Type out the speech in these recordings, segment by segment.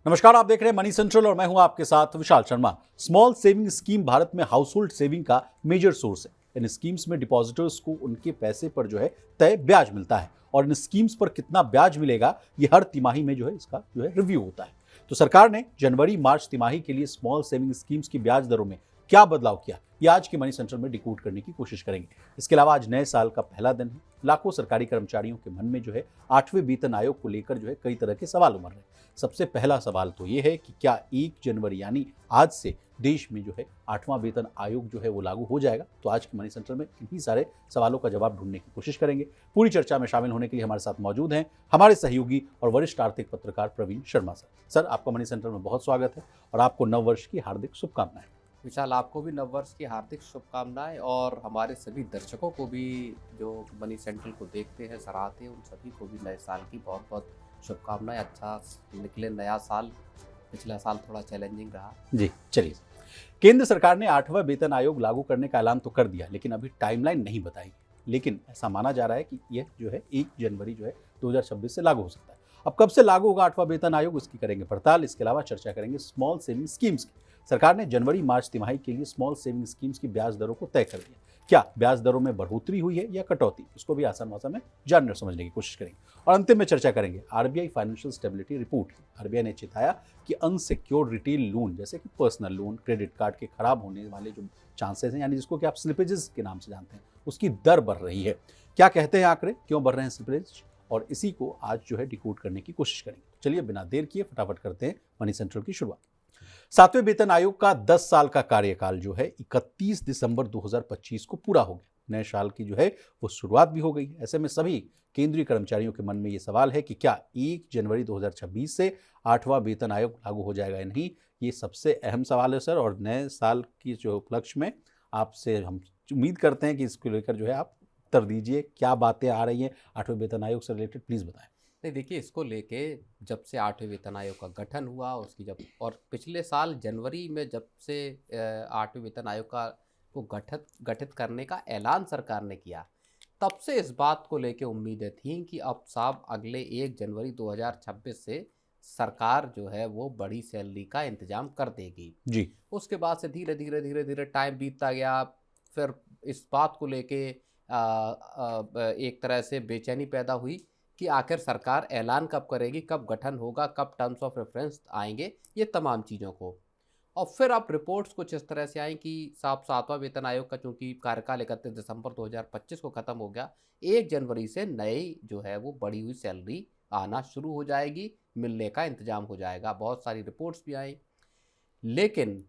नमस्कार, आप देख रहे हैं मनी सेंट्रल और मैं हूं आपके साथ Vishal Sharma. Small saving scheme Bharat में हाउस होल्ड सेविंग का मेजर सोर्स है। इन स्कीम्स में डिपॉजिटर्स को उनके पैसे पर तय ब्याज मिलता है और इन स्कीम्स पर कितना ब्याज मिलेगा ये हर तिमाही में इसका रिव्यू होता है। तो सरकार ने जनवरी मार्च तिमाही के लिए स्मॉल सेविंग स्कीम्स की ब्याज दरों में क्या बदलाव किया, ये आज के मनी सेंट्रल में डिकोड करने की कोशिश करेंगे। इसके अलावा आज नए साल का पहला दिन है। लाखों सरकारी कर्मचारियों के मन में 8वें वेतन आयोग को लेकर कई तरह के सवाल उमड़ रहे हैं। सबसे पहला सवाल तो ये है कि क्या 1 जनवरी यानी आज से देश में 8वां वेतन आयोग वो लागू हो जाएगा। तो आज के मनी सेंटर में इन्हीं सारे सवालों का जवाब ढूंढने की कोशिश करेंगे। पूरी चर्चा में शामिल होने के लिए हमारे साथ मौजूद हैं हमारे सहयोगी और वरिष्ठ आर्थिक पत्रकार प्रवीण शर्मा सर। आपका मनी सेंटर में बहुत स्वागत है और आपको नव वर्ष की हार्दिक शुभकामनाएं। विशाल, आपको भी नव वर्ष की हार्दिक शुभकामनाएं और हमारे सभी दर्शकों को भी जो मनी सेंट्रल को देखते हैं, सराहते हैं, उन सभी को भी नए साल की बहुत बहुत शुभकामनाएं। अच्छा निकले नया साल। पिछला साल थोड़ा चैलेंजिंग रहा जी। चलिए, केंद्र सरकार ने 8वां वेतन आयोग लागू करने का ऐलान तो कर दिया, लेकिन अभी टाइमलाइन नहीं बताई। लेकिन ऐसा माना जा रहा है कि यह 1 जनवरी 2026 से लागू हो सकता है। अब कब से लागू होगा 8वां वेतन आयोग, इसकी करेंगे पड़ताल। इसके अलावा चर्चा करेंगे स्मॉल सेविंग स्कीम्स की। सरकार ने जनवरी मार्च तिमाही के लिए स्मॉल सेविंग स्कीम्स की ब्याज दरों को तय कर दिया। क्या ब्याज दरों में बढ़ोतरी हुई है या कटौती, उसको भी आसान भाषा में जानने और समझने की कोशिश करेंगे। और अंतिम में चर्चा करेंगे आरबीआई फाइनेंशियल स्टेबिलिटी रिपोर्ट की। आरबीआई ने चिताया कि अनसिक्योर्ड रिटेल लोन जैसे कि पर्सनल लोन, क्रेडिट कार्ड के खराब होने वाले जो चांसेस हैं, यानी जिसको कि आप स्लिपेजेस के नाम से जानते हैं, उसकी दर बढ़ रही है। क्या कहते हैं आंकड़े, क्यों बढ़ रहे हैं स्लिपेज, और इसी को आज डिकोड करने की कोशिश करेंगे। चलिए बिना देर किए फटाफट करते हैं मनी सेंट्रल की शुरुआत। 7वें वेतन आयोग का 10 साल का कार्यकाल 31 दिसंबर 2025 को पूरा हो गया। नए साल की वो शुरुआत भी हो गई। ऐसे में सभी केंद्रीय कर्मचारियों के मन में ये सवाल है कि क्या 1 जनवरी 2026 से 8वां वेतन आयोग लागू हो जाएगा या नहीं। ये सबसे अहम सवाल है सर, और नए साल की उपलक्ष्य में आपसे हम उम्मीद करते हैं कि इसको लेकर आप उत्तर दीजिए। क्या बातें आ रही हैं 8वें वेतन आयोग से रिलेटेड, प्लीज बताएं। नहीं, देखिए, इसको लेके जब से 8वें वेतन आयोग का गठन हुआ, उसकी जब और पिछले साल जनवरी में जब से 8वें वेतन आयोग का को गठित करने का ऐलान सरकार ने किया, तब से इस बात को लेके उम्मीदें थीं कि अब साहब अगले 1 जनवरी 2026 से सरकार वो बड़ी सैलरी का इंतजाम कर देगी जी। उसके बाद से धीरे धीरे धीरे धीरे टाइम बीतता गया। फिर इस बात को लेके एक तरह से बेचैनी पैदा हुई कि आखिर सरकार ऐलान कब करेगी, कब गठन होगा, कब टर्म्स ऑफ रेफरेंस आएंगे, ये तमाम चीज़ों को। और फिर अब रिपोर्ट्स कुछ इस तरह से आई कि साहब 7वां वेतन आयोग का चूंकि कार्यकाल 31 दिसंबर 2025 को ख़त्म हो गया, 1 जनवरी से नई वो बढ़ी हुई सैलरी आना शुरू हो जाएगी, मिलने का इंतजाम हो जाएगा। बहुत सारी रिपोर्ट्स भी आई। लेकिन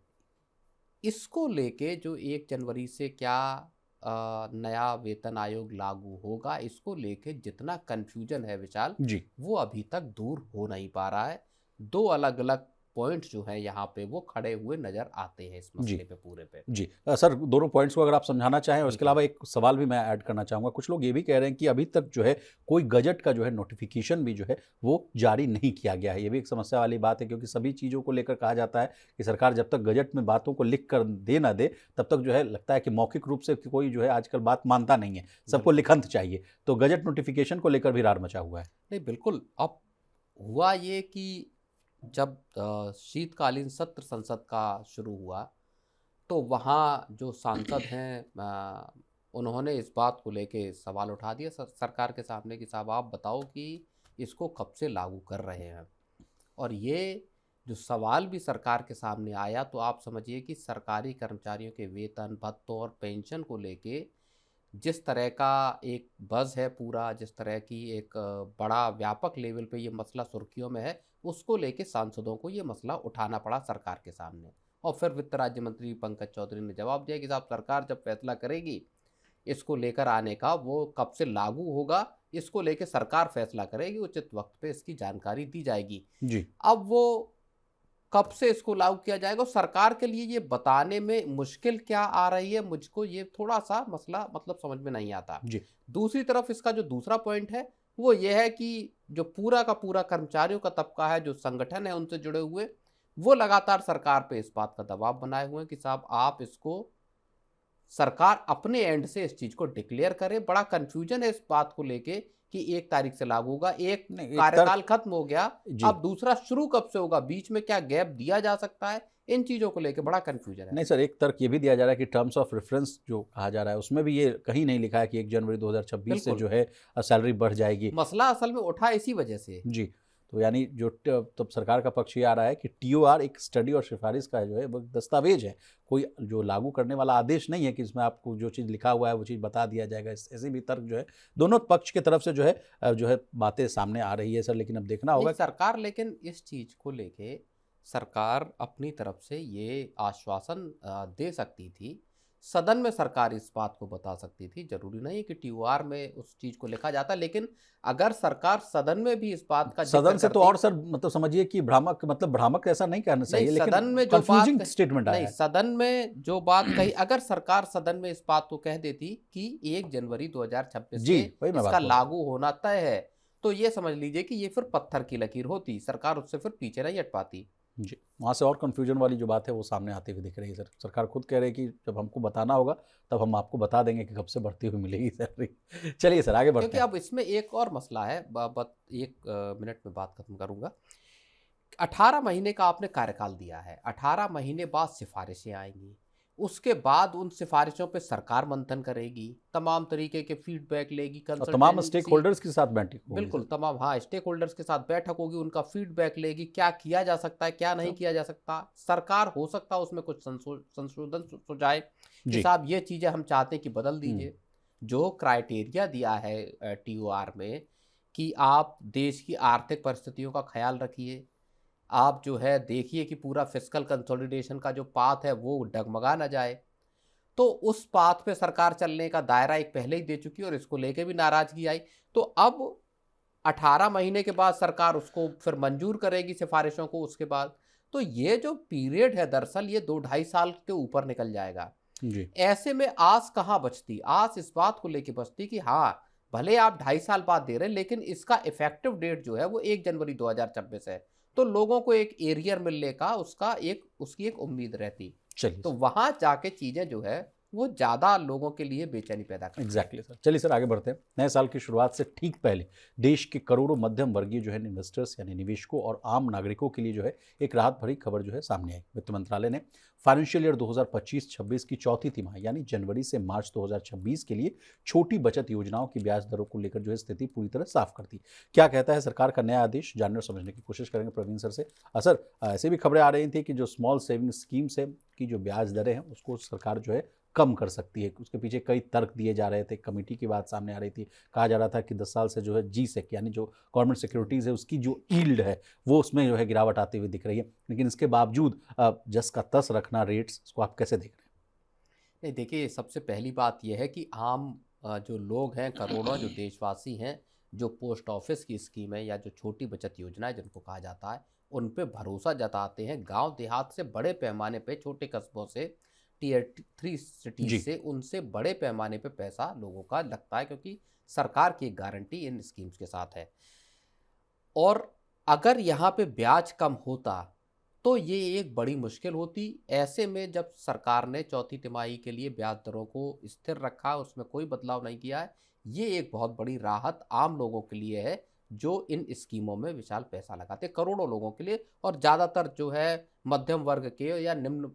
इसको लेके जो 1 जनवरी से क्या नया वेतन आयोग लागू होगा, इसको लेके जितना कन्फ्यूजन है विशाल जी। वो अभी तक दूर हो नहीं पा रहा है। 2 अलग अलग पॉइंट हैं यहाँ पे वो खड़े हुए नजर आते हैं इस मसले पे पूरे पे। जी सर, दोनों पॉइंट्स को अगर आप समझाना चाहें, और इसके अलावा एक सवाल भी मैं ऐड करना चाहूँगा। कुछ लोग ये भी कह रहे हैं कि अभी तक कोई गजट का नोटिफिकेशन भी वो जारी नहीं किया गया है। ये भी एक समस्या वाली बात है, क्योंकि सभी चीज़ों को लेकर कहा जाता है कि सरकार जब तक गजट में बातों को लिख कर दे ना दे, तब तक लगता है कि मौखिक रूप से कोई आजकल बात मानता नहीं है, सबको लिखंत चाहिए। तो गजट नोटिफिकेशन को लेकर भी रार मचा हुआ है। नहीं, बिल्कुल। अब हुआ ये कि जब शीतकालीन सत्र संसद का शुरू हुआ, तो वहाँ जो सांसद हैं उन्होंने इस बात को लेके सवाल उठा दिया सरकार के सामने कि साहब आप बताओ कि इसको कब से लागू कर रहे हैं। और ये जो सवाल भी सरकार के सामने आया, तो आप समझिए कि सरकारी कर्मचारियों के वेतन, भत्तों और पेंशन को लेके जिस तरह का एक बज़ है पूरा, जिस तरह की एक बड़ा व्यापक लेवल पे ये मसला सुर्खियों में है, उसको लेके सांसदों को ये मसला उठाना पड़ा सरकार के सामने। और फिर वित्त राज्य मंत्री पंकज चौधरी ने जवाब दिया कि साहब सरकार जब फैसला करेगी इसको लेकर आने का, वो कब से लागू होगा इसको लेकर सरकार फैसला करेगी, उचित वक्त पे इसकी जानकारी दी जाएगी। जी। अब वो कब से इसको लागू किया जाएगा, सरकार के लिए ये बताने में मुश्किल क्या आ रही है, मुझको ये थोड़ा सा मसला समझ में नहीं आता। जी। दूसरी तरफ इसका जो दूसरा पॉइंट है वो ये है कि जो पूरा का पूरा कर्मचारियों का तबका है, जो संगठन है उनसे जुड़े हुए, वो लगातार सरकार पे इस बात का दबाव बनाए हुए हैं कि साहब आप इसको सरकार अपने एंड से इस चीज को डिक्लेयर करे। बड़ा कंफ्यूजन है इस बात को लेके कि 1 तारीख से लागू होगा, एक नहीं, एक कार्यकाल खत्म हो गया, जी। अब दूसरा शुरू कब से होगा, बीच में क्या गैप दिया जा सकता है, इन चीजों को लेके बड़ा कंफ्यूजन है। नहीं सर, एक तर्क ये भी दिया जा रहा है कि टर्म्स ऑफ रेफरेंस जो कहा जा रहा है उसमें भी ये कहीं नहीं लिखा है कि 1 जनवरी 2026 से बिल्कुल। जो है सैलरी बढ़ जाएगी। मसला असल में उठा इसी वजह से। जी। तो यानी जो तब सरकार का पक्ष ये आ रहा है कि टीओआर एक स्टडी और सिफारिश का जो है वो दस्तावेज है, कोई जो लागू करने वाला आदेश नहीं है कि इसमें आपको जो चीज़ लिखा हुआ है वो चीज़ बता दिया जाएगा। ऐसे भी तर्क जो है दोनों पक्ष की तरफ से जो है बातें सामने आ रही है सर, लेकिन अब देखना नहीं, होगा। सरकार लेकिन इस चीज को लेके सरकार अपनी तरफ से ये आश्वासन दे सकती थी, सदन में सरकार इस बात को बता सकती थी। जरूरी नहीं है कि टीओआर में उस चीज को लिखा जाता, लेकिन अगर सरकार सदन में भी इस बात का जिक्र सदन से तो करती, और सर मतलब समझिए कि भ्रामक, मतलब भ्रामक ऐसा नहीं कहना नहीं चाहिए, लेकिन सदन में जो बात कंफ्यूजिंग स्टेटमेंट आया नहीं है। सदन में जो बात कही, अगर सरकार सदन में इस बात को कह देती कि 1 जनवरी 2026 जी, से वही मैं इसका बात बोल रहा हूँ। लागू होना तय है, तो ये समझ लीजिए कि ये फिर पत्थर की लकीर होती, सरकार उससे फिर पीछे नहीं हट पाती। जी, वहाँ से और कन्फ्यूजन वाली जो बात है वो सामने आती हुई दिख रही है सर। सरकार खुद कह रही है कि जब हमको बताना होगा तब हम आपको बता देंगे कि कब से बढ़ती हुई मिलेगी सैलरी। चलिए सर आगे बढ़ते क्योंकि हैं। अब इसमें एक और मसला है, एक मिनट में बात खत्म करूंगा। 18 महीने का आपने कार्यकाल दिया है, 18 महीने बाद सिफारिशें आएंगी, उसके बाद उन सिफारिशों पे सरकार मंथन करेगी, तमाम तरीके के फीडबैक लेगी, और तमाम स्टेक कंसल्टेंसी, होल्डर्स के साथ बैठक होगी बिल्कुल सर। तमाम, हाँ, स्टेक होल्डर्स के साथ बैठक होगी, उनका फीडबैक लेगी, क्या किया जा सकता है क्या नहीं तो किया जा सकता। सरकार हो सकता है उसमें कुछ संशोधन सुझाए कि जी। साहब ये चीज़ें हम चाहते हैं कि बदल हम्म, दीजिए। जो क्राइटेरिया दिया है टीओआर में कि आप देश की आर्थिक परिस्थितियों का ख्याल रखिए, आप जो है देखिए कि पूरा फिस्कल कंसोलिडेशन का जो पाथ है वो डगमगा ना जाए, तो उस पाथ पे सरकार चलने का दायरा एक पहले ही दे चुकी है और इसको लेके भी नाराजगी आई। तो अब 18 महीने के बाद सरकार उसको फिर मंजूर करेगी सिफारिशों को, उसके बाद तो ये जो पीरियड है दरअसल ये 2-2.5 साल के ऊपर निकल जाएगा। जी। ऐसे में आस कहाँ बचती, आस इस बात को लेके बचती कि हाँ, भले आप 2.5 साल बाद दे रहे हैं लेकिन इसका इफेक्टिव डेट जो है वो 1 जनवरी 2026 है, तो लोगों को एक एरियर मिलने का उसकी एक उम्मीद रहती। चलिए तो सर। वहां जाके चीजें जो है वो ज्यादा लोगों के लिए बेचैनी पैदा करती है। Exactly sir. चलिए सर आगे बढ़ते हैं। नए साल की शुरुआत से ठीक पहले देश के करोड़ों मध्यम वर्गीय जो है इन्वेस्टर्स यानी निवेशकों और आम नागरिकों के लिए जो है एक राहत भरी खबर जो है सामने आई। वित्त मंत्रालय ने फाइनेंशियल ईयर 2025-26 की चौथी तिमाही यानी जनवरी से मार्च 2026 के लिए छोटी बचत योजनाओं की ब्याज दरों को लेकर जो है स्थिति पूरी तरह साफ कर दी। क्या कहता है सरकार का नया आदेश, जानने और समझने की कोशिश करेंगे प्रवीण सर से। सर, ऐसे भी खबरें आ रही थी कि जो स्मॉल सेविंग स्कीम्स है की जो ब्याज दरें हैं उसको सरकार जो है कम कर सकती है। उसके पीछे कई तर्क दिए जा रहे थे, कमेटी की बात सामने आ रही थी, कहा जा रहा था कि 10 साल से जो है जीसेक यानी जो गवर्नमेंट सिक्योरिटीज़ है उसकी जो यील्ड है वो उसमें जो है गिरावट आती हुई दिख रही है, लेकिन इसके बावजूद जस का तस रखना रेट्स, इसको आप कैसे देख रहे हैं? नहीं, देखिए सबसे पहली बात यह है कि आम जो लोग हैं, करोड़ों जो देशवासी हैं, जो पोस्ट ऑफिस की स्कीम है या जो छोटी बचत योजना है जिनको कहा जाता है, उन पे भरोसा जताते हैं। गांव देहात से बड़े पैमाने पे, छोटे कस्बों से, टियर 3 सिटीज जी। से, उनसे बड़े पैमाने पे पैसा लोगों का लगता है, क्योंकि सरकार की एक गारंटी इन स्कीम्स के साथ है। और अगर यहाँ पे ब्याज कम होता तो ये एक बड़ी मुश्किल होती। ऐसे में जब सरकार ने चौथी तिमाही के लिए ब्याज दरों को स्थिर रखा, उसमें कोई बदलाव नहीं किया है, ये एक बहुत बड़ी राहत आम लोगों के लिए है जो इन स्कीमों में विशाल पैसा लगाते हैं, करोड़ों लोगों के लिए, और ज़्यादातर जो है मध्यम वर्ग के या निम्न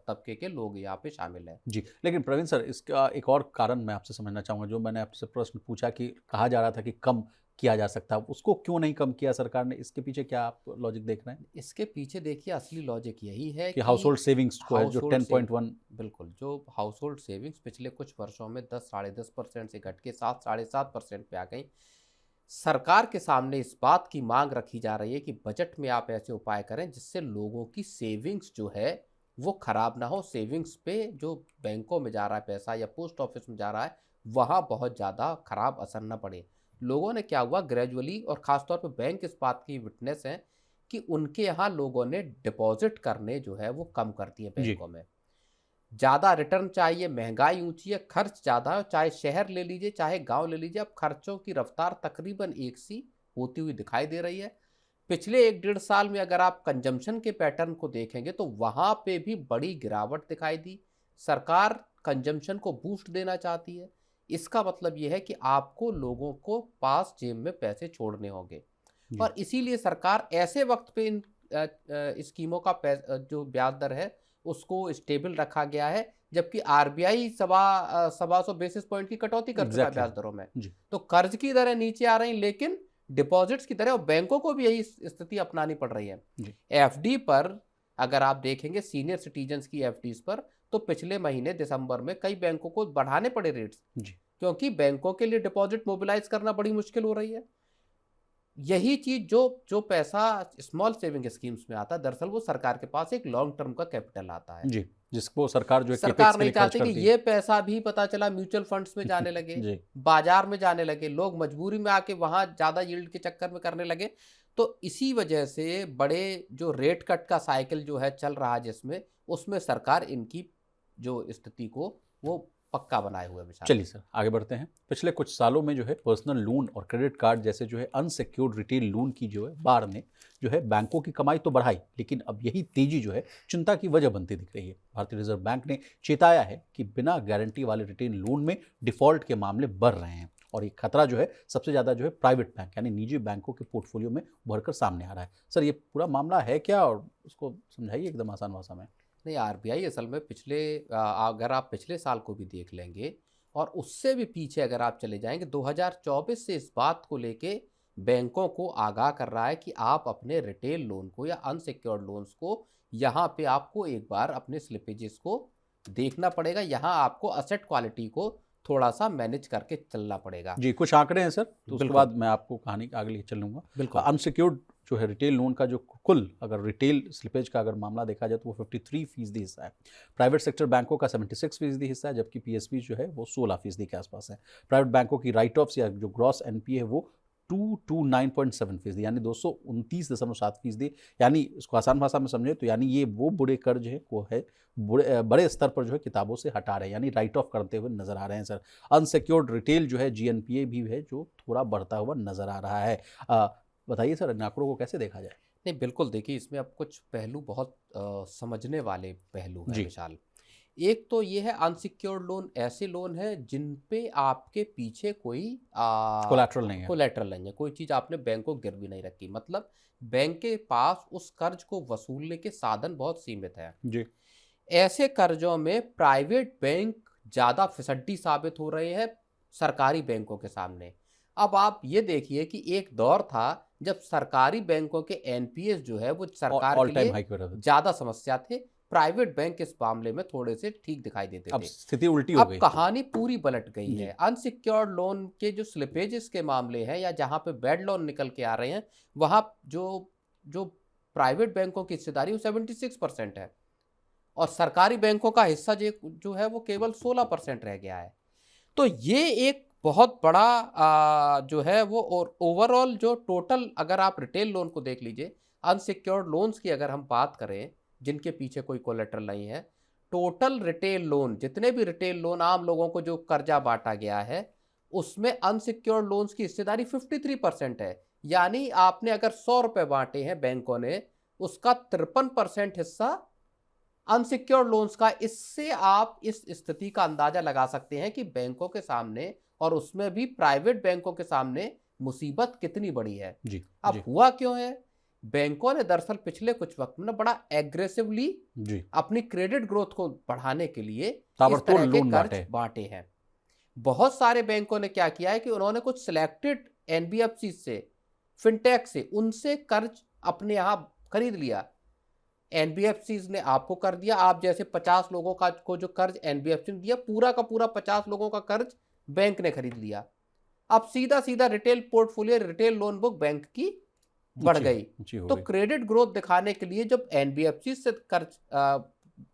तबके के लोग यहाँ पे शामिल हैं। जी, लेकिन प्रवीण सर इसका एक और कारण मैं आपसे समझना चाहूँगा। जो मैंने आपसे प्रश्न पूछा कि कहा जा रहा था कि कम किया जा सकता है, उसको क्यों नहीं कम किया सरकार ने, इसके पीछे क्या आप लॉजिक देख रहे हैं? इसके पीछे देखिए असली लॉजिक यही है कि कि हाउस होल्ड सेविंग्स को है जो हाउस होल्ड 10.1। बिल्कुल, जो हाउस होल्ड सेविंग्स पिछले कुछ वर्षों में 10-10.5% से घट के 7-7.5% पे आ गई। सरकार के सामने इस बात की मांग रखी जा रही है कि बजट में आप ऐसे उपाय करें जिससे लोगों की सेविंग्स जो है वो खराब ना हो। सेविंग्स पे जो बैंकों में जा रहा है पैसा या पोस्ट ऑफिस में जा रहा है, वहाँ बहुत ज़्यादा खराब असर न पड़े। लोगों ने क्या हुआ, ग्रेजुअली, और ख़ासतौर पे बैंक इस बात की विटनेस हैं कि उनके यहाँ लोगों ने डिपॉजिट करने जो है वो कम कर दिए जी। बैंकों में। ज़्यादा रिटर्न चाहिए, महंगाई ऊंची है, खर्च ज़्यादा है, चाहे शहर ले लीजिए चाहे गांव ले लीजिए, अब खर्चों की रफ्तार तकरीबन एक सी होती हुई दिखाई दे रही है। पिछले 1-1.5 साल में अगर आप कंजम्पशन के पैटर्न को देखेंगे तो वहाँ पे भी बड़ी गिरावट दिखाई दी। सरकार कंजम्पशन को बूस्ट देना चाहती है। इसका मतलब ये है कि आपको लोगों को पास जेब में पैसे छोड़ने होंगे जी। और इसीलिए सरकार ऐसे वक्त पे इन स्कीमों का जो ब्याज दर है उसको स्टेबल रखा गया है, जबकि आरबीआई सवा सौ बेसिस पॉइंट की कटौती कर चुका है एग्जैक्टली ब्याज दरों में। जी। तो कर्ज की दरें नीचे आ रही, लेकिन डिपॉजिट्स की दरें, और बैंकों को भी यही स्थिति अपनानी पड़ रही है। जी। एफडी पर अगर आप देखेंगे सीनियर सिटीजन्स की एफडीज पर, तो पिछले महीने दिसंबर में कई बैंकों को बढ़ाने पड़े रेट्स, जी। क्योंकि बैंकों के लिए डिपॉजिट मोबिलाइज करना बड़ी मुश्किल हो रही है। यही चीज जो पैसा स्मॉल सेविंग स्कीम्स में आता है, दरअसल वो सरकार के पास एक लॉन्ग टर्म का कैपिटल आता है। जी, जिसको सरकार जो है सरकार केपेक्स के नहीं लिए खर्च चाहती कि करती है। ये पैसा भी पता चला म्यूचुअल फंड्स में जाने लगे, जी। बाजार में जाने लगे, लोग मजबूरी में आके वहां ज्यादा यील्ड के चक्कर में करने लगे। तो इसी वजह से बड़े जो रेट कट का साइकिल जो है चल रहा है, जिसमें उसमें सरकार इनकी जो स्थिति को वो पक्का बनाए हुए विचार। चलिए सर, आगे बढ़ते हैं। पिछले कुछ सालों में जो है पर्सनल लोन और क्रेडिट कार्ड जैसे जो है अनसिक्योर्ड रिटेल लोन की जो है बाढ़ ने जो है बैंकों की कमाई तो बढ़ाई, लेकिन अब यही तेजी जो है चिंता की वजह बनती दिख रही है। भारतीय रिजर्व बैंक ने चेताया है कि बिना गारंटी वाले रिटेल लोन में डिफॉल्ट के मामले बढ़ रहे हैं और ये खतरा जो है सबसे ज़्यादा जो है प्राइवेट बैंक यानी निजी बैंकों के पोर्टफोलियो में उभर कर सामने आ रहा है। सर, ये पूरा मामला है क्या, और उसको समझाइए एकदम आसान भाषा में। नहीं, आरबीआई असल में अगर आप पिछले साल को भी देख लेंगे और उससे भी पीछे अगर आप चले जाएंगे, 2024 से इस बात को लेके बैंकों को आगाह कर रहा है कि आप अपने रिटेल लोन को या अनसिक्योर्ड लोन्स को यहाँ पे आपको एक बार अपने स्लिपेजेस को देखना पड़ेगा, यहाँ आपको असेट क्वालिटी को थोड़ा सा मैनेज करके चलना पड़ेगा। जी, कुछ आंकड़े हैं सर, तो उसके बिल्कुल। बाद मैं आपको कहानी आगे ले चलूँगा। बिल्कुल। अनसिक्योर्ड जो है रिटेल लोन का जो कुल अगर रिटेल स्लिपेज का अगर मामला देखा जाए तो वो 53% हिस्सा है। प्राइवेट सेक्टर बैंकों का 76% हिस्सा है, जबकि पीएसपी जो है वो 16% के आसपास है। प्राइवेट बैंकों की राइट ऑफ्स या जो ग्रॉस एनपीए है वो 229.7% यानी 229.7%, यानी इसको आसान भाषा में समझे तो यानी ये वो बुरे कर्ज है वो है बड़े स्तर पर जो है किताबों से हटा रहे हैं, यानी राइट ऑफ करते हुए नजर आ रहे हैं सर। अनसिक्योर्ड रिटेल जो है जीएनपीए भी है जो थोड़ा बढ़ता हुआ नजर आ रहा है। बताइए सर, इन आंकड़ों को कैसे देखा जाए। नहीं, बिल्कुल, देखिए इसमें अब कुछ पहलू बहुत समझने वाले पहलू हैं जी। विशाल। एक तो ये है अनसिक्योर्ड लोन ऐसे लोन है जिन पे आपके पीछे कोई कोलैटरल नहीं है। कोलैटरल नहीं है, कोई चीज आपने बैंक को गिरवी नहीं रखी, मतलब बैंक के पास उस कर्ज को वसूलने के साधन बहुत सीमित है। जी। ऐसे कर्जों में प्राइवेट बैंक ज्यादा फिसड्डी साबित हो रहे हैं सरकारी बैंकों के सामने। अब आप ये देखिए कि एक दौर था जब सरकारी बैंकों के एनपीएस जो है वो सरकार ऑल के टाइम लिए हाई पे रहा। ज्यादा समस्या थे, प्राइवेट बैंक इस मामले में थोड़े से ठीक दिखाई देते अब थे। स्थिति उल्टी हो अब गई। कहानी पूरी पलट गई जी। है। अनसिक्योर्ड लोन के जो स्लिपेजेस के मामले हैं या जहां पे बैड लोन निकल के आ रहे हैं, वहां जो जो प्राइवेट बैंकों की हिस्सेदारी वो 76% है और सरकारी बैंकों का हिस्सा जो है वो केवल 16% रह गया है। तो ये एक बहुत बड़ा जो है वो, और ओवरऑल जो टोटल अगर आप रिटेल लोन को देख लीजिए, अनसिक्योर्ड लोन्स की अगर हम बात करें जिनके पीछे कोई कोलेटरल नहीं है, टोटल रिटेल लोन, जितने भी रिटेल लोन आम लोगों को जो कर्जा बांटा गया है, उसमें अनसिक्योर्ड लोन्स की हिस्सेदारी 53% है। यानी आपने अगर 100 रुपए बांटे हैं बैंकों ने, उसका 53% हिस्सा अनसिक्योर्ड लोन्स का। इससे आप इस स्थिति का अंदाजा लगा सकते हैं कि बैंकों के सामने, और उसमें भी प्राइवेट बैंकों के सामने, मुसीबत कितनी बड़ी है। जी। अब जी। हुआ क्यों है? बैंकों ने दरअसल पिछले कुछ वक्त में बड़ा एग्रेसिवली जी। अपनी क्रेडिट ग्रोथ को बढ़ाने के लिए इस ताबड़तोड़ तरह के लोन कर्ज बांटे हैं। बहुत सारे बैंकों ने क्या किया है कि उन्होंने कुछ सिलेक्टेड एनबीएफसी से, फिनटेक से, उनसे कर्ज अपने यहां खरीद लिया। एनबीएफसी ने आपको कर दिया, आप जैसे 50 लोगों का को जो कर्ज एनबीएफसी ने दिया, पूरा का पूरा 50 लोगों का कर्ज बैंक ने खरीद लिया। अब सीधा सीधा retail portfolio, retail loan book bank की बढ़ गई। तो क्रेडिट ग्रोथ दिखाने के लिए जब एनबीएफसी से कर्ज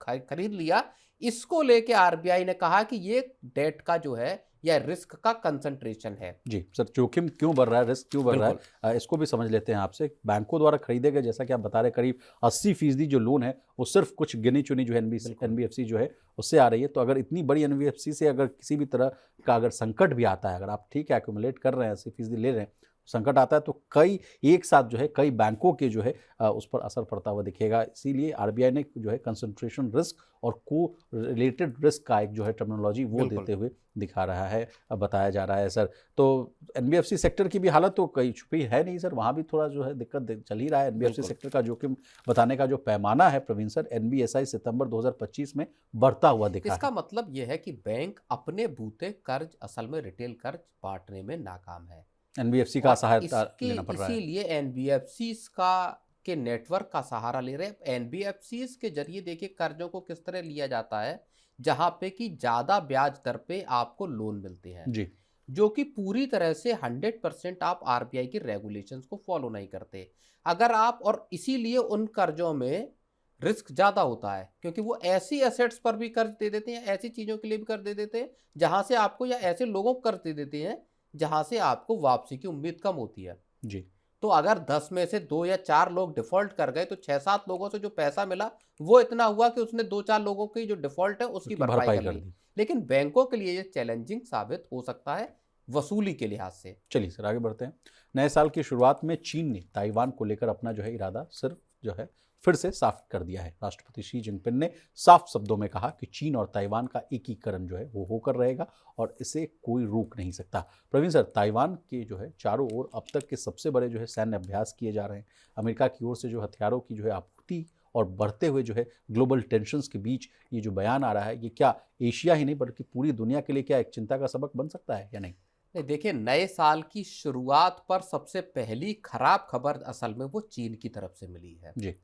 खरीद लिया, इसको लेके आरबीआई ने कहा कि ये डेट का जो है या रिस्क का कंसंट्रेशन है। जी सर, जोखिम क्यों बढ़ रहा है, रिस्क क्यों बढ़ रहा है, इसको भी समझ लेते हैं आपसे। बैंकों द्वारा खरीदे गए, जैसा कि आप बता रहे, करीब 80% जो लोन है वो सिर्फ कुछ गिनी चुनी जो एनबीएफसी जो है उससे आ रही है। तो अगर इतनी बड़ी एनबीएफसी से अगर किसी भी तरह का अगर संकट भी आता है, अगर आप ठीक है एक्यूमुलेट कर रहे हैं 80% ले रहे हैं, संकट आता है तो कई एक साथ जो है कई बैंकों के जो है उस पर असर पड़ता हुआ दिखेगा। इसीलिए आरबीआई ने जो है कंसंट्रेशन रिस्क और को रिलेटेड रिस्क का एक जो है टर्मिनोलॉजी वो बिल्कुल। देते हुए दिखा रहा है, बताया जा रहा है सर। तो एनबीएफसी सेक्टर की भी हालत तो कहीं छुपी है नहीं सर, वहाँ भी थोड़ा जो है दिक्कत चल ही रहा है। एनबीएफसी बिल्कुल। सेक्टर का जोखिम बताने का जो पैमाना है प्रवीण सर, एनबीएसआई सितंबर 2025 में बढ़ता हुआ दिखा इसका है। मतलब यह है कि बैंक अपने बूते कर्ज असल में रिटेल कर्ज बांटने में नाकाम है एनबीएफसी का और सहायता इसके लेना पड़ रहा है। इसीलिए एनबीएफसी का के नेटवर्क का सहारा ले रहे हैं। एनबीएफसी के जरिए देखिए कर्जों को किस तरह लिया जाता है, जहां पे कि ज्यादा ब्याज दर पे आपको लोन मिलते हैं, जी जो कि पूरी तरह से 100% आप आरबीआई के रेगुलेशंस को फॉलो नहीं करते। अगर आप और इसीलिए उन कर्जों में रिस्क ज़्यादा होता है, क्योंकि वो ऐसी एसेट्स पर भी कर्ज दे देते हैं, ऐसी चीज़ों के लिए भी कर्ज दे देते हैं जहां से आपको, या ऐसे लोगों को कर्ज दे देते हैं जहां से आपको वापसी की उम्मीद कम होती है। जी तो अगर 10 में से 2 या 4 लोग डिफॉल्ट कर गए तो 6-7 लोगों से जो पैसा मिला वो इतना हुआ कि उसने 2-4 लोगों की जो डिफॉल्ट है उसकी उसकी भरपाई भरपाई कर कर ली। दी। लेकिन बैंकों के लिए ये चैलेंजिंग साबित हो सकता है वसूली के लिहाज से। चलिए सर आगे बढ़ते हैं। नए साल की शुरुआत में चीन ने ताइवान को लेकर अपना जो है इरादा सिर्फ जो है फिर से साफ कर दिया है। राष्ट्रपति शी जिनपिंग ने साफ शब्दों में कहा कि चीन और ताइवान का एकीकरण जो है वो होकर रहेगा और इसे कोई रोक नहीं सकता। प्रवीण सर, ताइवान के जो है चारों ओर अब तक के सबसे बड़े जो है सैन्य अभ्यास किए जा रहे हैं। अमेरिका की ओर से जो हथियारों की जो है आपूर्ति और बढ़ते हुए जो है ग्लोबल टेंशंस के बीच ये जो बयान आ रहा है, ये क्या एशिया ही नहीं बल्कि पूरी दुनिया के लिए क्या एक चिंता का सबक बन सकता है या नहीं? नहीं, देखिए नए साल की शुरुआत पर सबसे पहली खराब खबर असल में वो चीन की तरफ से मिली है। जी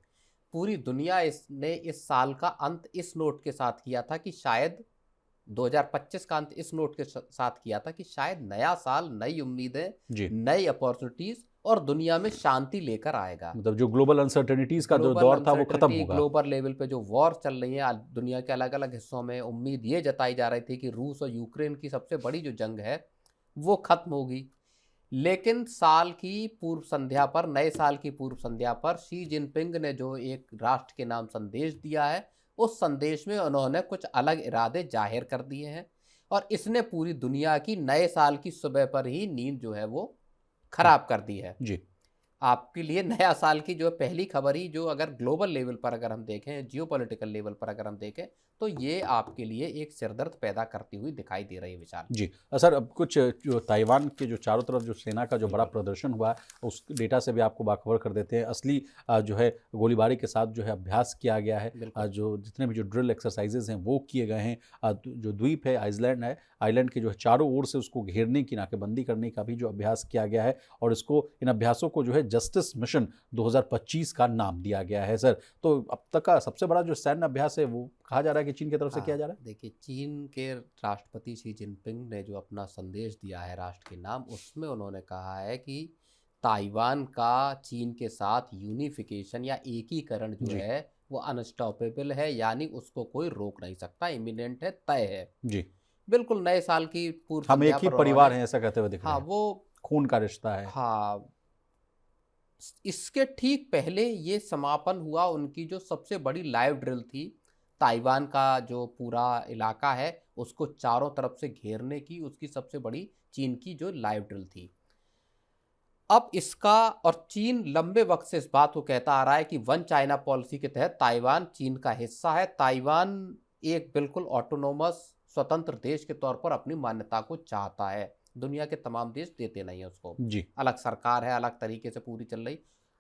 पूरी दुनिया इसने इस साल का अंत इस नोट के साथ किया था कि शायद 2025 का अंत इस नोट के साथ किया था कि शायद नया साल नई उम्मीदें, जी नई अपॉर्चुनिटीज और दुनिया में शांति लेकर आएगा। मतलब जो ग्लोबल अनसर्टेनिटीज का जो ग्लोबल दौर था वो खत्म अनसर्टेनिटी, होगा। ग्लोबल लेवल पे जो वॉर चल रही है दुनिया के अलग अलग हिस्सों में, उम्मीद ये जताई जा रही थी कि रूस और यूक्रेन की सबसे बड़ी जो जंग है वो खत्म होगी। लेकिन साल की पूर्व संध्या पर, नए साल की पूर्व संध्या पर शी जिनपिंग ने जो एक राष्ट्र के नाम संदेश दिया है, उस संदेश में उन्होंने कुछ अलग इरादे जाहिर कर दिए हैं और इसने पूरी दुनिया की नए साल की सुबह पर ही नींद जो है वो खराब कर दी है। जी आपके लिए नया साल की जो पहली खबर ही, जो अगर ग्लोबल लेवल पर अगर हम देखें, जियोपॉलिटिकल लेवल पर अगर हम देखें, तो ये आपके लिए एक सिरदर्द पैदा करती हुई दिखाई दे रही है विशाल। जी सर, अब कुछ जो ताइवान के जो चारों तरफ जो सेना का जो बड़ा प्रदर्शन हुआ है उस डेटा से भी आपको बाखबर कर देते हैं। असली जो है गोलीबारी के साथ जो है अभ्यास किया गया है। बिल्कुल। जो जितने भी जो ड्रिल एक्सरसाइजेज हैं वो किए गए हैं। जो द्वीप है आइसलैंड है, आइलैंड के जो है चारों ओर से उसको घेरने की, नाकेबंदी करने का भी जो अभ्यास किया गया है और इसको, इन अभ्यासों को जो है जस्टिस मिशन 2025 का नाम दिया गया है सर। तो अब तक का सबसे बड़ा जो सैन्य अभ्यास है वो कहा जा रहा है कि चीन की तरफ से किया जा रहा है। देखिए चीन के राष्ट्रपति शी जिनपिंग ने जो अपना संदेश दिया है राष्ट्र के नाम, उसमें उन्होंने कहा है कि ताइवान का चीन के साथ यूनिफिकेशन या एकीकरण जो जी है वो अनस्टॉपेबल है, यानी उसको कोई रोक नहीं सकता, इमिनेंट है, तय है। जी बिल्कुल नए साल की पूर्व हम एक संध्या ही पर परिवार उन्होंने, हैं ऐसा कहते हुए दिख रहे हाँ हैं। वो, खून का रिश्ता है। हाँ, इसके ठीक पहले ये समापन हुआ उनकी जो सबसे बड़ी लाइव ड्रिल थी, ताइवान का जो पूरा इलाका है उसको चारों तरफ से घेरने की, उसकी सबसे बड़ी चीन की जो लाइव ड्रिल थी। अब इसका, और चीन लंबे वक्त से इस बात को कहता आ रहा है कि वन चाइना पॉलिसी के तहत ताइवान चीन का हिस्सा है। ताइवान एक बिल्कुल ऑटोनोमस स्वतंत्र देश के तौर पर अपनी मान्यता को चाहता है। दुनिया के तमाम देश देते नहीं है उसको, जी अलग सरकार है, अलग तरीके से पूरी चल रही।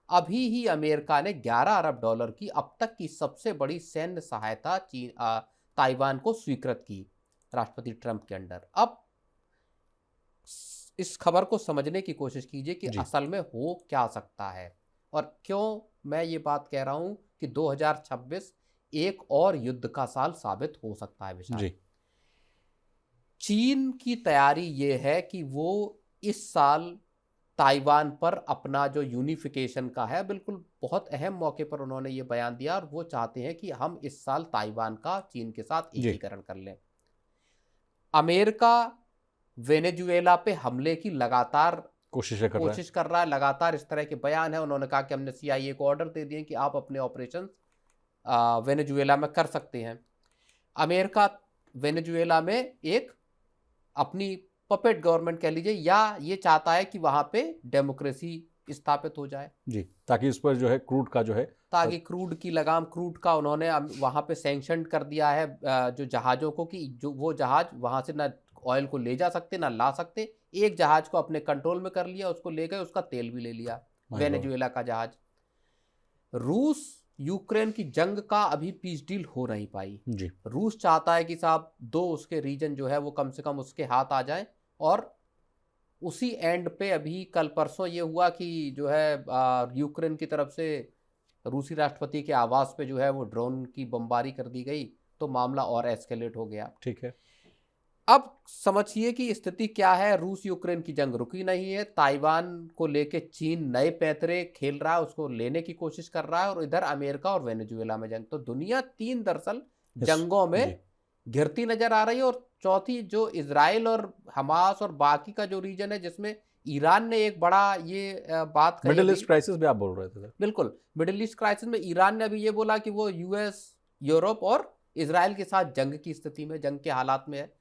अभी ही अमेरिका ने 11 अरब डॉलर की अब तक की सबसे बड़ी सैन्य सहायता ताइवान को स्वीकृत की राष्ट्रपति ट्रंप के अंडर। अब इस खबर को समझने की कोशिश कीजिए कि जी असल में हो क्या सकता है और क्यों मैं ये बात कह रहा हूं कि 2026 एक और युद्ध का साल साबित हो सकता है विशाल। जी चीन की तैयारी ये है कि वो इस साल ताइवान पर अपना जो यूनिफिकेशन का है, बिल्कुल बहुत अहम मौके पर उन्होंने ये बयान दिया और वो चाहते हैं कि हम इस साल ताइवान का चीन के साथ जी एकीकरण कर लें। अमेरिका वेनेजुएला पे हमले की लगातार कोशिशें कर रहा है। कोशिश कर रहा है, लगातार इस तरह के बयान है। उन्होंने कहा कि हमने CIA को ऑर्डर दे दिए कि आप अपने ऑपरेशन वेनेजुएला में कर सकते हैं। अमेरिका वेनेजुएला में एक अपनी पपेट गवर्नमेंट कह लीजिए, या ये चाहता है कि वहां पे डेमोक्रेसी स्थापित हो जाए, जी, ताकि उस पर जो है क्रूड का जो है ताकि क्रूड की लगाम, क्रूड का उन्होंने वहां पे सैंक्शन कर दिया है जो जहाजों को, कि जो वो जहाज वहां से ना ऑयल को ले जा सकते ना ला सकते। एक जहाज को अपने कंट्रोल में कर लिया, उसको ले गए, उसका तेल भी ले लिया, My God. वेनेजुएला का जहाज। रूस यूक्रेन की जंग का अभी पीस डील हो नहीं पाई। जी, रूस चाहता है कि साहब दो उसके रीजन जो है वो कम से कम उसके हाथ आ जाए, और उसी एंड पे अभी कल परसों ये हुआ कि जो है यूक्रेन की तरफ से रूसी राष्ट्रपति के आवास पे जो है वो ड्रोन की बमबारी कर दी गई, तो मामला और एस्केलेट हो गया। ठीक है। अब समझिए कि स्थिति क्या है। रूस यूक्रेन की जंग रुकी नहीं है, ताइवान को लेके चीन नए पैंतरे खेल रहा है, उसको लेने की कोशिश कर रहा है, और इधर अमेरिका और वेनेजुएला में जंग। तो दुनिया तीन दरअसल जंगों में जी, घिरती नजर आ रही है। और चौथी जो इजराइल और हमास और बाकी का जो रीजन है, जिसमें ईरान ने एक बड़ा ये बात कही मिडिल अभी। ईस्ट क्राइसिस भी आप बोल रहे थे सर। बिल्कुल, मिडिल ईस्ट क्राइसिस में ईरान ने अभी ये बोला कि वो यूएस, यूरोप और इजराइल के साथ जंग की स्थिति में, जंग के हालात में है।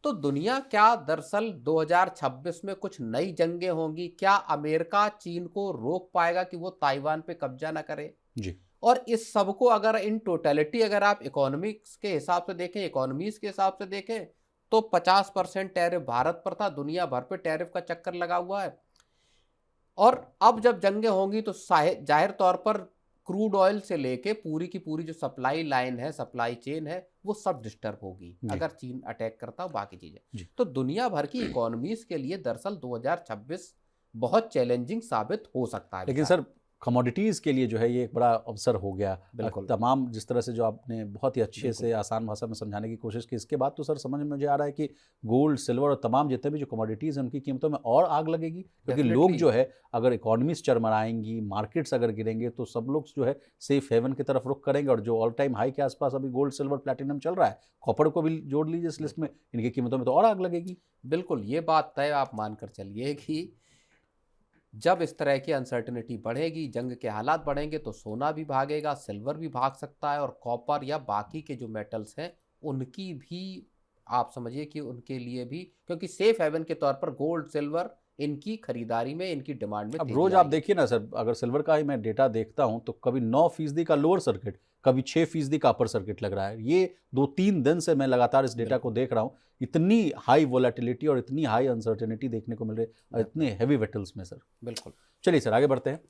तो दुनिया क्या दरअसल 2026 में कुछ नई जंगें होंगी? क्या अमेरिका चीन को रोक पाएगा कि वो ताइवान पे कब्जा ना करे? जी, और इस सब को अगर इन टोटलिटी अगर आप इकोनॉमिक्स के हिसाब से देखें, इकोनॉमीज के हिसाब से देखें, तो 50% टैरिफ भारत पर था, दुनिया भर पे टैरिफ का चक्कर लगा हुआ है। और अब जब जंगें होंगी तो जाहिर तौर पर क्रूड ऑयल से लेके पूरी की पूरी जो सप्लाई लाइन है, सप्लाई चेन है, वो सब डिस्टर्ब होगी जी। अगर चीन अटैक करता हो, बाकी जी। चीजें। तो दुनिया भर की इकोनॉमीज के लिए दरअसल 2026 बहुत चैलेंजिंग साबित हो सकता है। लेकिन विशाल। सर कमोडिटीज़ के लिए जो है ये एक बड़ा अवसर हो गया। बिल्कुल। तमाम जिस तरह से जो आपने बहुत ही अच्छे बिल्कुल। से आसान भाषा में समझाने की कोशिश की, इसके बाद तो सर समझ में मुझे आ रहा है कि गोल्ड, सिल्वर और तमाम जितने भी जो कमोडिटीज़ हैं उनकी कीमतों में और आग लगेगी, क्योंकि लोग Definitely। जो है अगर इकोनॉमीज चरमराएंगी, मार्केट्स अगर गिरेंगे, तो सब लोग जो है सेफ हेवन की तरफ रुख करेंगे। और जो ऑल टाइम हाई के आसपास अभी गोल्ड, सिल्वर, प्लैटिनम चल रहा है, कॉपर को भी जोड़ लीजिए इस लिस्ट में, इनकी कीमतों में तो और आग लगेगी। बिल्कुल, ये बात तय आप मानकर चलिए कि जब इस तरह की अनसर्टेनिटी बढ़ेगी, जंग के हालात बढ़ेंगे, तो सोना भी भागेगा, सिल्वर भी भाग सकता है, और कॉपर या बाकी के जो मेटल्स हैं उनकी भी आप समझिए कि उनके लिए भी, क्योंकि सेफ हेवन के तौर पर गोल्ड, सिल्वर, इनकी खरीदारी में, इनकी डिमांड में अब तेजी रोज आप आएगी। देखिए ना सर, अगर सिल्वर का ही मैं डेटा देखता हूं तो कभी 9% का लोअर सर्किट, कभी 6% का अपर सर्किट लग रहा है। ये 2-3 दिन से मैं लगातार इस डेटा को देख रहा हूं। इतनी हाई वोलेटिलिटी और इतनी हाई अनसर्टेनिटी देखने को मिल रही है इतने हैवी मेटल्स में सर। बिल्कुल। चलिए सर आगे बढ़ते हैं।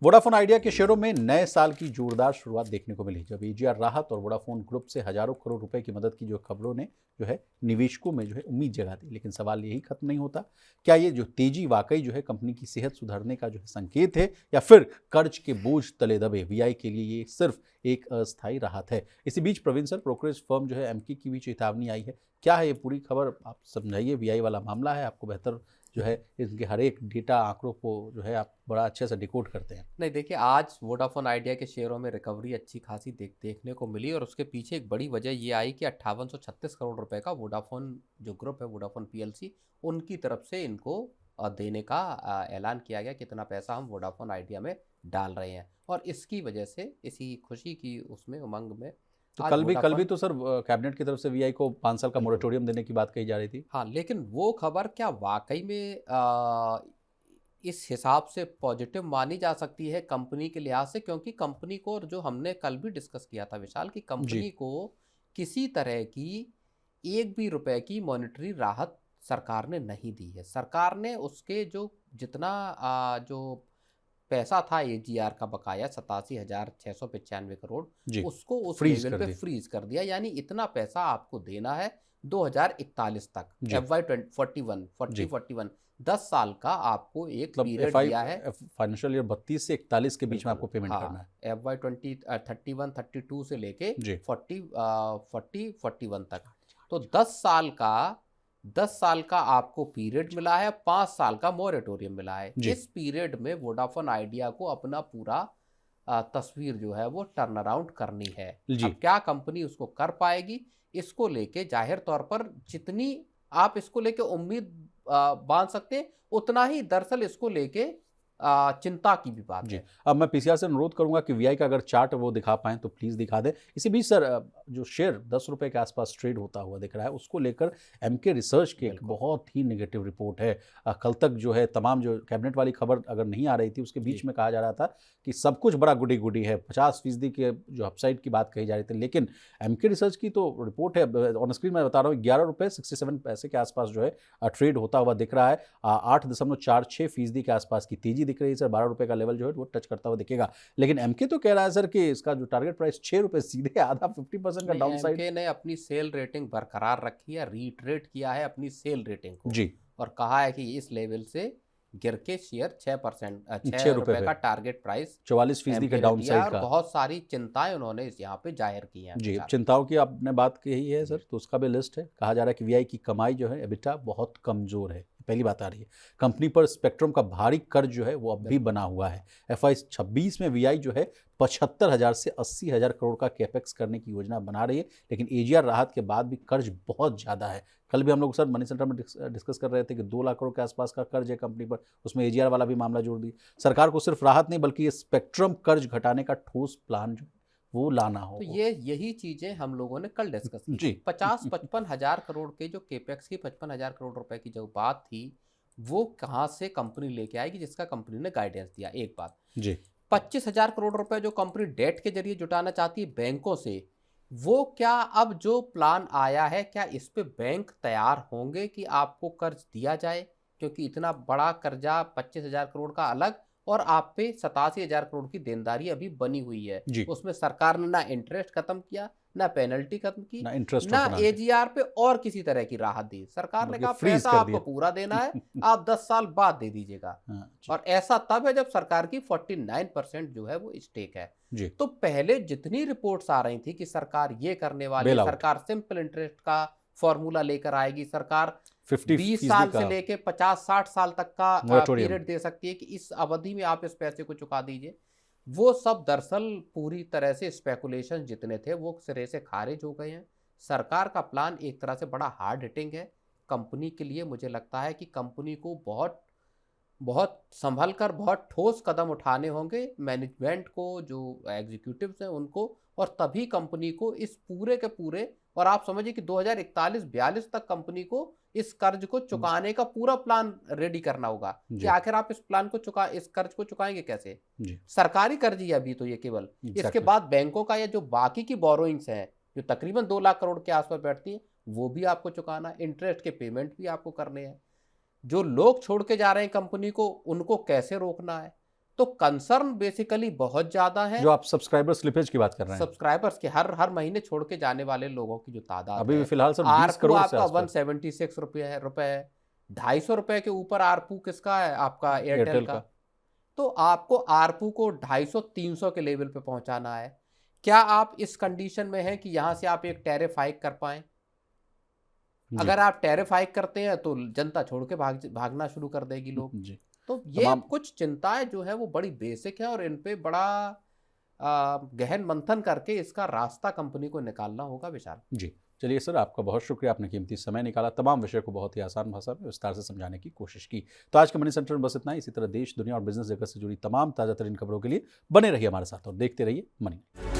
वोडाफोन आइडिया के शेयरों में नए साल की जोरदार शुरुआत देखने को मिली, जब एजीआर राहत और वोडाफोन ग्रुप से हजारों करोड़ रुपए की मदद की जो खबरों ने जो है निवेशकों में जो है उम्मीद जगा दी। लेकिन सवाल यही खत्म नहीं होता, क्या ये जो तेजी वाकई जो है कंपनी की सेहत सुधारने का जो है संकेत है, या फिर कर्ज के बोझ तले दबे वीआई के लिए ये सिर्फ एक अस्थायी राहत है? इसी बीच प्रवीण सर, ब्रोकरेज फर्म जो है एमके की भी चेतावनी आई है। क्या है ये पूरी खबर, आप समझाइए। वीआई वाला मामला है, आपको बेहतर जो है इनके हर एक डेटा आंकड़ों को जो है आप बड़ा अच्छे से डिकोड करते हैं। नहीं, देखिए, आज वोडाफोन आइडिया के शेयरों में रिकवरी अच्छी खासी देखने को मिली, और उसके पीछे एक बड़ी वजह ये आई कि 5836 करोड़ रुपए का वोडाफोन जो ग्रुप है, वोडाफोन पीएलसी, उनकी तरफ से इनको देने का ऐलान किया गया, कितना पैसा हम वोडाफोन आइडिया में डाल रहे हैं। और इसकी वजह से, इसी खुशी की उसमें उमंग में, तो आज कल भी वोडाफोन, तो सर कैबिनेट की तरफ से वीआई को 5 साल का बिल्कुल। मोरेटोरियम देने की बात कही जा रही थी। हाँ, लेकिन वो खबर क्या वाकई में इस हिसाब से पॉजिटिव मानी जा सकती है कंपनी के लिहाज से? क्योंकि कंपनी को, जो हमने कल भी डिस्कस किया था विशाल, कि कंपनी को किसी तरह की एक भी रुपए की मॉनेटरी राहत सरकार ने नहीं दी है। सरकार ने उसके जो जितना जो पैसा था एजीआर का बकाया 87,695 करोड़, जी, उसको उस फ्रीज लेवल कर पे दी। फ्रीज कर दिया। यानी इतना पैसा आपको देना है 2041 तक, जी। FY 41 10 साल का आपको एक मतलब पीरियड दिया है। फाइनेंशियल ईयर 32 से 41 के बीच में बिल्कुल, आपको पेमेंट करना है। हाँ, FY 31 32 से लेके जी। 41 तक। तो 10 साल का आपको पीरियड मिला है, 5 साल का मोरेटोरियम मिला है। जी। इस पीरियड में वोडाफोन आइडिया को अपना पूरा तस्वीर जो है वो टर्न अराउंड करनी है। जी। अब क्या कंपनी उसको कर पाएगी, इसको लेके जाहिर तौर पर जितनी आप इसको लेके उम्मीद बांध सकते हैं, उतना ही दरअसल इसको लेके चिंता की भी बात जी। है। अब मैं पीसीआर से अनुरोध करूंगा कि वीआई का अगर चार्ट वो दिखा पाएं तो प्लीज़ दिखा दें। इसी बीच सर जो शेयर 10 रुपए के आसपास ट्रेड होता हुआ दिख रहा है, उसको लेकर एमके रिसर्च की एक बिल्कुल। बहुत ही नेगेटिव रिपोर्ट है। कल तक जो है तमाम जो कैबिनेट वाली खबर अगर नहीं आ रही थी, उसके बीच जी। में कहा जा रहा था कि सब कुछ बड़ा गुडी-गुडी है, 50% के जो अपसाइड की बात कही जा रही थी। लेकिन एमके रिसर्च की तो रिपोर्ट है, ऑन स्क्रीन मैं बता रहा हूँ, 11 रुपए 67 पैसे के आसपास जो है ट्रेड होता हुआ दिख रहा है। 8.46% के आसपास की तेजी दिख रही है सर। 12 रुपए का लेवल जो है वो टच करता हुआ दिखेगा। लेकिन एमके तो कह रहा है सर कि इसका जो टारगेट प्राइस 6 रुपए, सीधे आधा 50% का नहीं, डाउनसाइड। एमके ने अपनी सेल रेटिंग बरकरार रखी है, रीट्रेट किया है अपनी सेल रेटिंग को जी, और कहा है कि इस लेवल से गिर के शेयर 6% 6 6 रुपए रुपए पे का टारगेट प्राइस 44% एमके का ने दिया डाउनसाइड और का। बहुत सारी चिंताएं उन्होंने इस यहाँ पे जाहिर की हैं जी, विचार। चिंताओं की आपने बात कही है जी। सर, तो उसका भी लिस्ट है। कहा जा रहा है कि वीआई की कमाई जो है, एबिटा बहुत कमज़ोर है। पहली बात आ रही है। कंपनी पर स्पेक्ट्रम का भारी कर्ज जो है, वो अब भी बिल्कुल। बना हुआ है। एफआई 26 में वीआई जो है 75,000 से 80,000 करोड़ का कैपेक्स करने की योजना बना रही है, लेकिन एजीआर राहत के बाद भी कर्ज बहुत ज़्यादा है। कल भी हम लोग सर मनी सेंटर में डिस्कस कर रहे थे कि 2 लाख करोड़ के आसपास का कर्ज है कंपनी पर, उसमें एजीआर वाला भी मामला जोड़ दिया। सरकार को सिर्फ राहत नहीं, बल्कि ये स्पेक्ट्रम कर्ज घटाने का ठोस प्लान जो वो लाना तो होगा। ये यही चीजें हम लोगों ने कल डिस्कस की जी। थी। 50-55 हजार करोड़ के जो केपेक्स की 55 हजार करोड़ रुपए की जो बात थी, वो कहाँ से कंपनी लेके आएगी, जिसका कंपनी ने गाइडेंस दिया। एक बात, जी, 25,000 करोड़ रुपए जो कंपनी डेट के जरिए जुटाना चाहती है बैंकों से, वो क्या अब जो प्लान आया है, क्या इस पे बैंक तैयार होंगे कि आपको कर्ज दिया जाए? क्योंकि इतना बड़ा कर्जा 25,000 करोड़ का अलग और आप पे 87,000 करोड़ की देनदारी अभी बनी हुई है। जी। उसमें सरकार ने ना इंटरेस्ट खत्म किया, ना पेनल्टी खत्म की, ना इंटरेस्ट ना और पेनाल्टी, एजीआर पे और किसी तरह की राहत दी। सरकार ने बल्कि कहा फ्रीज पैसा कर आपको दिया। पूरा देना है, आप 10 साल बाद दे दीजिएगा। हाँ, जी, और ऐसा तब है जब सरकार की 49% जो है वो स्टेक है। जी, तो पहले जितनी रिपोर्ट्स आ रही थी कि सरकार ये करने वाली है, बेल आउट, सरकार सिंपल इंटरेस्ट का फॉर्मूला लेकर आएगी, सरकार 20 50% साल से का लेके 50-60 साल तक का मोरेटोरियम। पीरियड दे सकती है कि इस अवधि में आप इस पैसे को चुका दीजिए। वो सब दरअसल पूरी तरह से स्पेकुलेशन जितने थे वो सिरे से खारिज हो गए हैं। सरकार का प्लान एक तरह से बड़ा हार्ड हिटिंग है कंपनी के लिए। मुझे लगता है कि कंपनी को बहुत बहुत संभल कर बहुत ठोस कदम उठाने होंगे, मैनेजमेंट को, जो एग्जीक्यूटिव्स हैं उनको, और तभी कंपनी को इस पूरे के पूरे, और आप समझिए कि 2041-42 तक कंपनी को इस कर्ज को चुकाने का पूरा प्लान रेडी करना होगा कि जी, आखिर आप इस कर्ज को चुकाएंगे कैसे। जी, सरकारी कर्ज ही है अभी तो ये केवल। इसके एग्जैक्टली, बाद बैंकों का या जो बाकी की बोरोइंग्स हैं जो तकरीबन 2 लाख करोड़ के आसपास बैठती हैं, वो भी आपको चुकाना है, इंटरेस्ट के पेमेंट भी आपको करने हैं। जो लोग छोड़ के जा रहे हैं कंपनी को, उनको कैसे रोकना है। तो कंसर्न बेसिकली बहुत ज्यादा है। जो आप सब्सक्राइबर स्लिपेज की बात कर रहे हैं, सब्सक्राइबर्स के हर महीने छोड़ के जाने वाले लोगों की जो तादाद अभी भी है, फिलहाल सर 20 आरपू करोड़ से आपका आसपास 176 रुपए है। 250 रुपए के ऊपर आरपू किसका है? आपका एयरटेल एयरटेल का। का। तो आपको आरपू को 250-300 के लेवल पे पहुंचाना है। क्या आप इस कंडीशन में हैं कि यहां से आप एक टैरिफ हाइक कर पाए? जी, अगर आप टैरिफ हाइक करते हैं तो जनता छोड़ के भागना शुरू कर देगी लोग। जी, तो ये तमाम कुछ चिंताएं जो है वो बड़ी बेसिक है और इन पे बड़ा गहन मंथन करके इसका रास्ता कंपनी को निकालना होगा विशाल। जी। चलिए सर, आपका बहुत शुक्रिया, आपने कीमती समय निकाला, तमाम विषय को बहुत ही आसान भाषा में विस्तार से समझाने की कोशिश की। तो आज के मनी सेंटर में बस इतना ही। इसी तरह देश, दुनिया और बिजनेस जगत से जुड़ी तमाम ताज़ा तरीन खबरों के लिए बने रहिए हमारे साथ और देखते रहिए मनी।